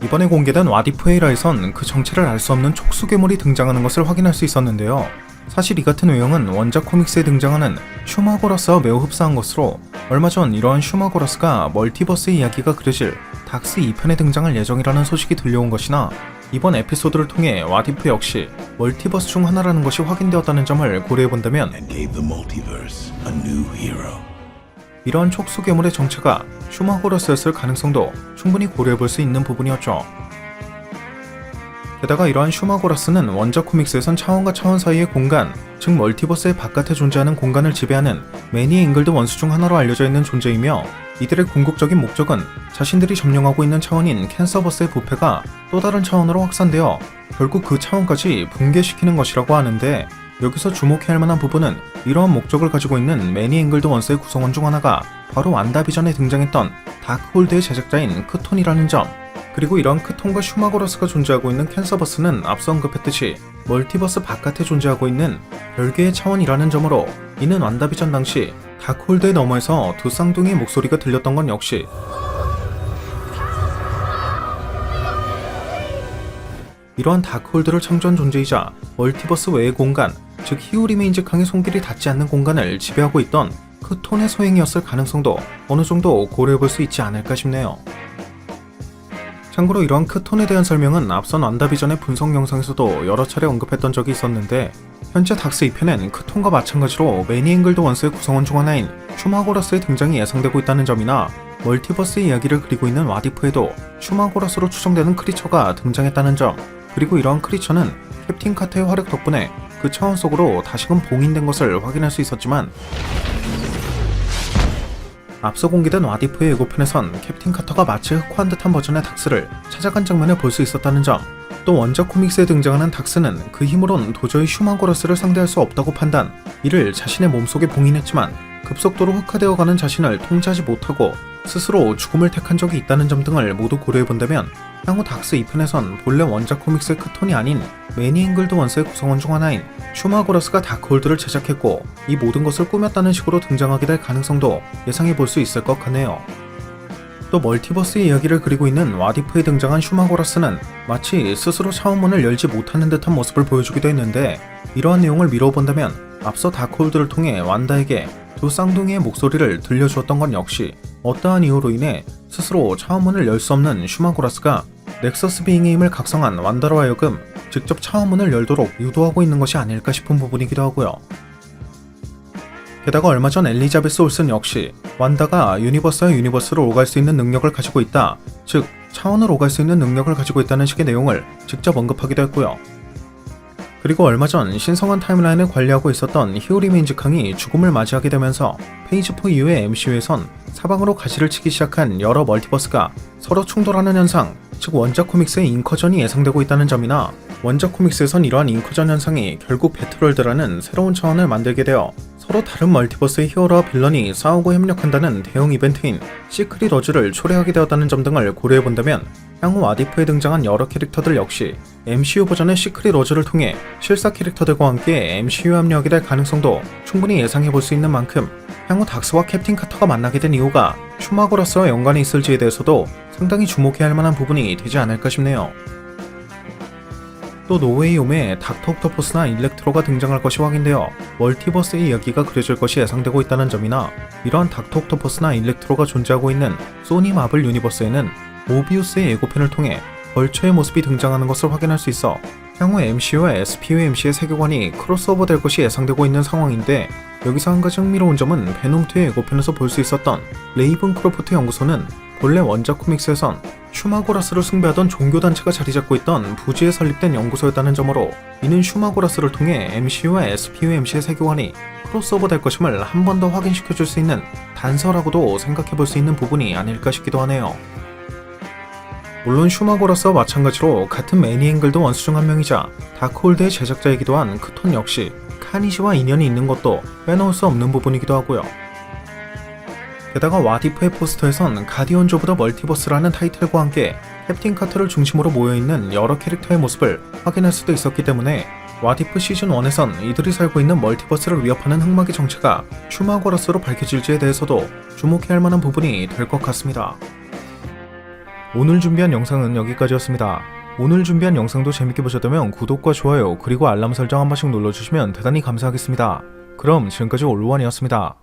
이번에 공개된 와디프 에이라에선 그 정체를 알 수 없는 촉수괴물이 등장하는 것을 확인할 수 있었는데요. 사실 이 같은 외형은 원작 코믹스에 등장하는 슈마고라스와 매우 흡사한 것으로 얼마 전 이러한 슈마고라스가 멀티버스의 이야기가 그려질 닥스 2편에 등장할 예정이라는 소식이 들려온 것이나 이번 에피소드를 통해 와디프 역시 멀티버스 중 하나라는 것이 확인되었다는 점을 고려해본다면 이러한 촉수괴물의 정체가 슈마고라스였을 가능성도 충분히 고려해볼 수 있는 부분이었죠. 게다가 이러한 슈마고라스는 원작 코믹스에선 차원과 차원 사이의 공간, 즉 멀티버스의 바깥에 존재하는 공간을 지배하는 매니 앵글드 원수 중 하나로 알려져 있는 존재이며 이들의 궁극적인 목적은 자신들이 점령하고 있는 차원인 캔서버스의 부패가 또 다른 차원으로 확산되어 결국 그 차원까지 붕괴시키는 것이라고 하는데, 여기서 주목해야 할 만한 부분은 이러한 목적을 가지고 있는 매니 앵글드 원스의 구성원 중 하나가 바로 완다비전에 등장했던 다크홀드의 제작자인 크톤이라는 점, 그리고 이러한 크톤과 슈마고라스가 존재하고 있는 캔서버스는 앞서 언급했듯이 멀티버스 바깥에 존재하고 있는 별개의 차원이라는 점으로 이는 완다비전 당시 다크홀드의 너머에서 두 쌍둥이의 목소리가 들렸던 건 역시 이러한 다크홀드를 창조한 존재이자 멀티버스 외의 공간, 즉 히우리메인즈 캉의 손길이 닿지 않는 공간을 지배하고 있던 크톤의 소행이었을 가능성도 어느 정도 고려해볼 수 있지 않을까 싶네요. 참고로 이러한 크톤에 대한 설명은 앞선 완다비전의 분석 영상에서도 여러 차례 언급했던 적이 있었는데, 현재 닥스 2편엔 크톤과 마찬가지로 매니 앵글드 원스의 구성원 중 하나인 슈마고라스의 등장이 예상되고 있다는 점이나 멀티버스의 이야기를 그리고 있는 와디프에도 슈마고라스로 추정되는 크리처가 등장했다는 점, 그리고 이러한 크리처는 캡틴 카터의 활약 덕분에 그 차원 속으로 다시금 봉인된 것을 확인할 수 있었지만, 앞서 공개된 와디프의 예고편에선 캡틴 카터가 마치 흑화한 듯한 버전의 닥스를 찾아간 장면을 볼 수 있었다는 점, 또 원작 코믹스에 등장하는 닥스는 그 힘으론 도저히 슈마고라스를 상대할 수 없다고 판단, 이를 자신의 몸속에 봉인했지만 급속도로 흑화되어가는 자신을 통제하지 못하고 스스로 죽음을 택한 적이 있다는 점 등을 모두 고려해본다면 향후 닥스 2편에선 본래 원작 코믹스의 크톤이 아닌 매니 앵글드 원스의 구성원 중 하나인 슈마고라스가 다크홀드를 제작했고 이 모든 것을 꾸몄다는 식으로 등장하게 될 가능성도 예상해볼 수 있을 것 같네요. 또 멀티버스의 이야기를 그리고 있는 와디프에 등장한 슈마고라스는 마치 스스로 차원문을 열지 못하는 듯한 모습을 보여주기도 했는데, 이러한 내용을 미뤄본다면 앞서 다크홀드를 통해 완다에게 두 쌍둥이의 목소리를 들려주었던 건 역시 어떠한 이유로 인해 스스로 차원문을 열 수 없는 슈마고라스가 넥서스 비잉의 힘을 각성한 완다로 하여금 직접 차원문을 열도록 유도하고 있는 것이 아닐까 싶은 부분이기도 하고요. 게다가 얼마 전 엘리자베스 올슨 역시 완다가 유니버스와 유니버스를 오갈 수 있는 능력을 가지고 있다, 즉 차원을 오갈 수 있는 능력을 가지고 있다는 식의 내용을 직접 언급하기도 했고요. 그리고 얼마 전 신성한 타임라인을 관리하고 있었던 히오리메인즈 캉이 죽음을 맞이하게 되면서 페이지 4 이후의 MCU에선 사방으로 가시를 치기 시작한 여러 멀티버스가 서로 충돌하는 현상, 즉 원작 코믹스의 인커전이 예상되고 있다는 점이나 원작 코믹스에선 이러한 인커전 현상이 결국 배틀월드라는 새로운 차원을 만들게 되어 서로 다른 멀티버스의 히어로와 빌런이 싸우고 협력한다는 대형 이벤트인 시크릿 워즈를 초래하게 되었다는 점 등을 고려해본다면 향후 와디프에 등장한 여러 캐릭터들 역시 MCU 버전의 시크릿 워즈를 통해 실사 캐릭터들과 함께 MCU에 합류하게 될 가능성도 충분히 예상해볼 수 있는 만큼 향후 닥스와 캡틴 카터가 만나게 된 이유가 슈마고라스와 연관이 있을지에 대해서도 상당히 주목해야 할 만한 부분이 되지 않을까 싶네요. 또 노웨이홈에 닥터 옥토퍼스나 일렉트로가 등장할 것이 확인되어 멀티버스의 이야기가 그려질 것이 예상되고 있다는 점이나 이러한 닥터 옥토퍼스나 일렉트로가 존재하고 있는 소니 마블 유니버스에는 모비우스의 예고편을 통해 벌처의 모습이 등장하는 것을 확인할 수 있어 향후 MCU와 SPUMC의 세계관이 크로스오버 될 것이 예상되고 있는 상황인데, 여기서 한 가지 흥미로운 점은 베놈2의 예고편에서 볼 수 있었던 레이븐 크로프트 연구소는 본래 원작 코믹스에선 슈마고라스를 숭배하던 종교단체가 자리잡고 있던 부지에 설립된 연구소였다는 점으로 이는 슈마고라스를 통해 MCU와 SPUMC의 세계관이 크로스오버 될 것임을 한 번 더 확인시켜줄 수 있는 단서라고도 생각해볼 수 있는 부분이 아닐까 싶기도 하네요. 물론 슈마고라스와 마찬가지로 같은 매니 앵글드 원수 중 한 명이자 다크홀드의 제작자이기도 한 크톤 역시 카니시와 인연이 있는 것도 빼놓을 수 없는 부분이기도 하고요. 게다가 와디프의 포스터에선 가디언즈 오브 더 멀티버스라는 타이틀과 함께 캡틴 카터를 중심으로 모여있는 여러 캐릭터의 모습을 확인할 수도 있었기 때문에 와디프 시즌1에선 이들이 살고 있는 멀티버스를 위협하는 흑막의 정체가 슈마고라스로 밝혀질지에 대해서도 주목해야 할 만한 부분이 될 것 같습니다. 오늘 준비한 영상은 여기까지였습니다. 오늘 준비한 영상도 재밌게 보셨다면 구독과 좋아요 그리고 알람 설정 한 번씩 눌러주시면 대단히 감사하겠습니다. 그럼 지금까지 올로원이었습니다.